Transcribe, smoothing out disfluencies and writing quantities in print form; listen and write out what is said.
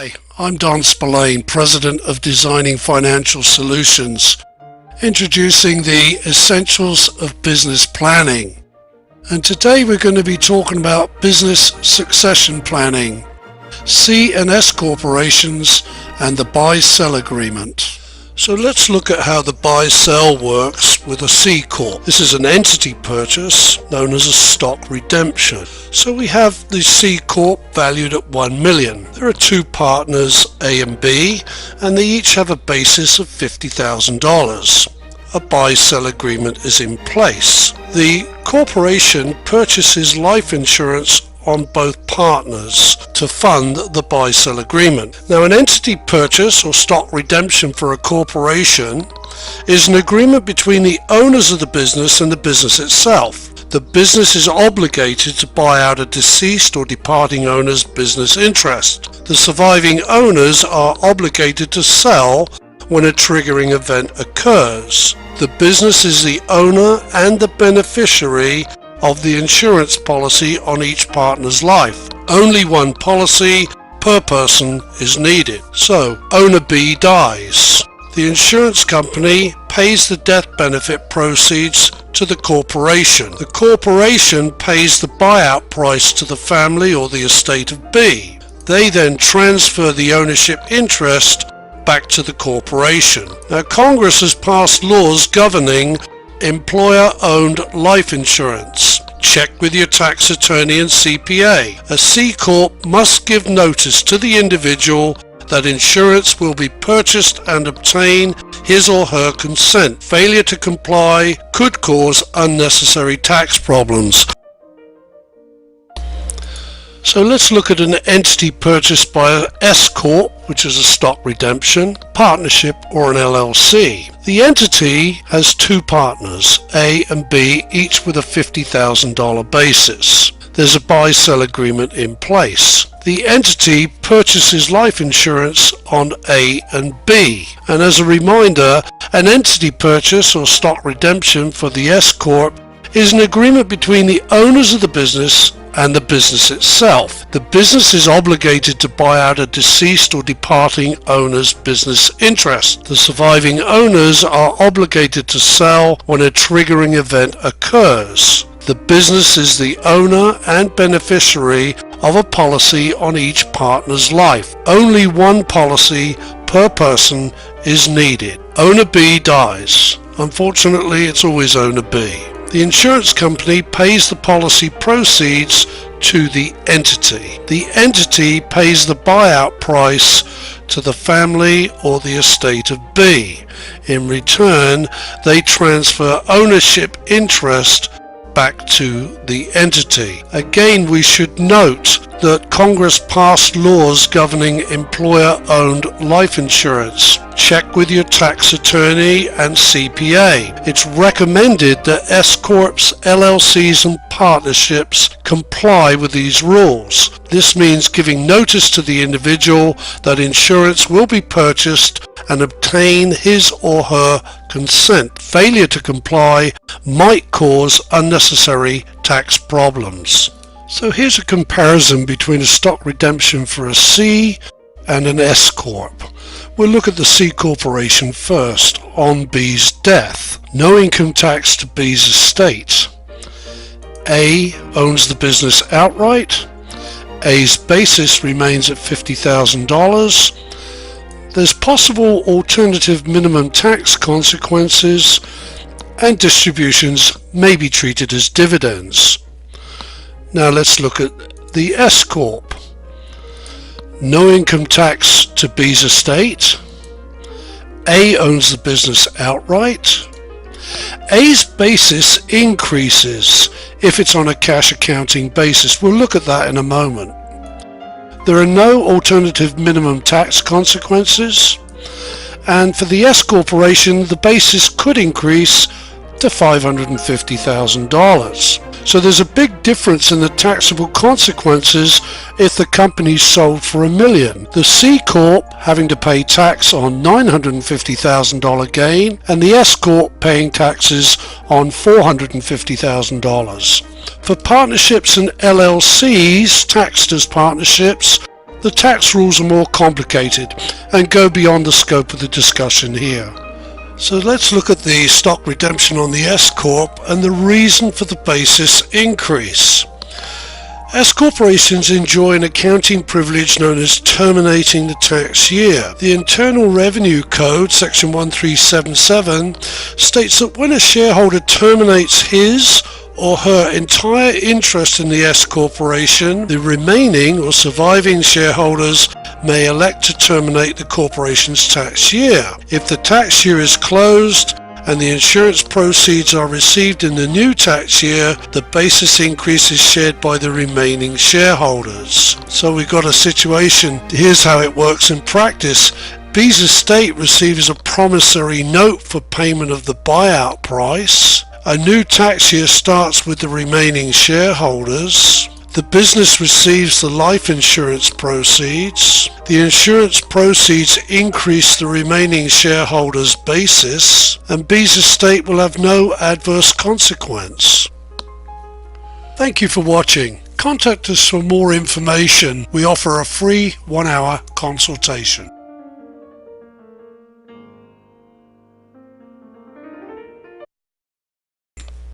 Hi, I'm Don Spillane, President of Designing Financial Solutions, introducing the essentials of business planning. And today we're going to be talking about business succession planning, C&S corporations, and the buy-sell agreement. So let's look at how the buy-sell works with a C Corp. This is an entity purchase known as a stock redemption. So we have the C Corp valued at $1 million. There are two partners, A and B, and they each have a basis of $50,000. A buy-sell agreement is in place. The corporation purchases life insurance on both partners to fund the buy-sell agreement. Now, an entity purchase or stock redemption for a corporation is an agreement between the owners of the business and the business itself. The business is obligated to buy out a deceased or departing owner's business interest. The surviving owners are obligated to sell when a triggering event occurs. The business is the owner and the beneficiary of the insurance policy on each partner's life. Only one policy per person is needed. So, owner B dies. The insurance company pays the death benefit proceeds to the corporation. The corporation pays the buyout price to the family or the estate of B. They then transfer the ownership interest back to the corporation. Now, Congress has passed laws governing employer-owned life insurance. Check with your tax attorney and CPA. A C Corp must give notice to the individual that insurance will be purchased and obtain his or her consent. Failure to comply could cause unnecessary tax problems. So let's look at an entity purchased by an S Corp, which is a stock redemption, partnership, or an LLC. The entity has two partners, A and B, each with a $50,000 basis. There's a buy-sell agreement in place. The entity purchases life insurance on A and B. And as a reminder, an entity purchase or stock redemption for the S Corp is an agreement between the owners of the business and the business itself. The business is obligated to buy out a deceased or departing owner's business interest. The surviving owners are obligated to sell when a triggering event occurs. The business is the owner and beneficiary of a policy on each partner's life. Only one policy per person is needed. Owner B dies. Unfortunately, it's always owner B. The insurance company pays the policy proceeds to the entity. The entity pays the buyout price to the family or the estate of B. In return, they transfer ownership interest back to the entity. Again, we should note that Congress passed laws governing employer-owned life insurance. Check with your tax attorney and CPA. It's recommended that S Corps, LLCs and partnerships comply with these rules. This means giving notice to the individual that insurance will be purchased and obtain his or her consent. Failure to comply might cause unnecessary tax problems. So here's a comparison between a stock redemption for a C and an S Corp. We'll look at the C Corporation first. On B's death, no income tax to B's estate. A owns the business outright. A's basis remains at $50,000. There's possible alternative minimum tax consequences, and distributions may be treated as dividends. Now let's look at the S Corp. No income tax to B's estate. A owns the business outright. A's basis increases if it's on a cash accounting basis. We'll look at that in a moment. There are no alternative minimum tax consequences, and for the S Corporation the basis could increase to $550,000. So there's a big difference in the taxable consequences if the company's sold for $1 million. The C Corp having to pay tax on $950,000 gain, and the S Corp paying taxes on $450,000. For partnerships and LLCs taxed as partnerships, The tax rules are more complicated and go beyond the scope of the discussion here. So let's look at the stock redemption on the S Corp and the reason for the basis increase. S corporations enjoy an accounting privilege known as terminating the tax year. The Internal Revenue Code, section 1377, states that when a shareholder terminates his or her entire interest in the S corporation, the remaining or surviving shareholders may elect to terminate the corporation's tax year. If the tax year is closed and the insurance proceeds are received in the new tax year, the basis increase is shared by the remaining shareholders. So we've got a situation. Here's how it works in practice. B's estate receives a promissory note for payment of the buyout price. A new tax year starts with the remaining shareholders. The business receives the life insurance proceeds. The insurance proceeds increase the remaining shareholders' basis, and B's estate will have no adverse consequence. Thank you for watching. Contact us for more information. We offer a free 1-hour consultation.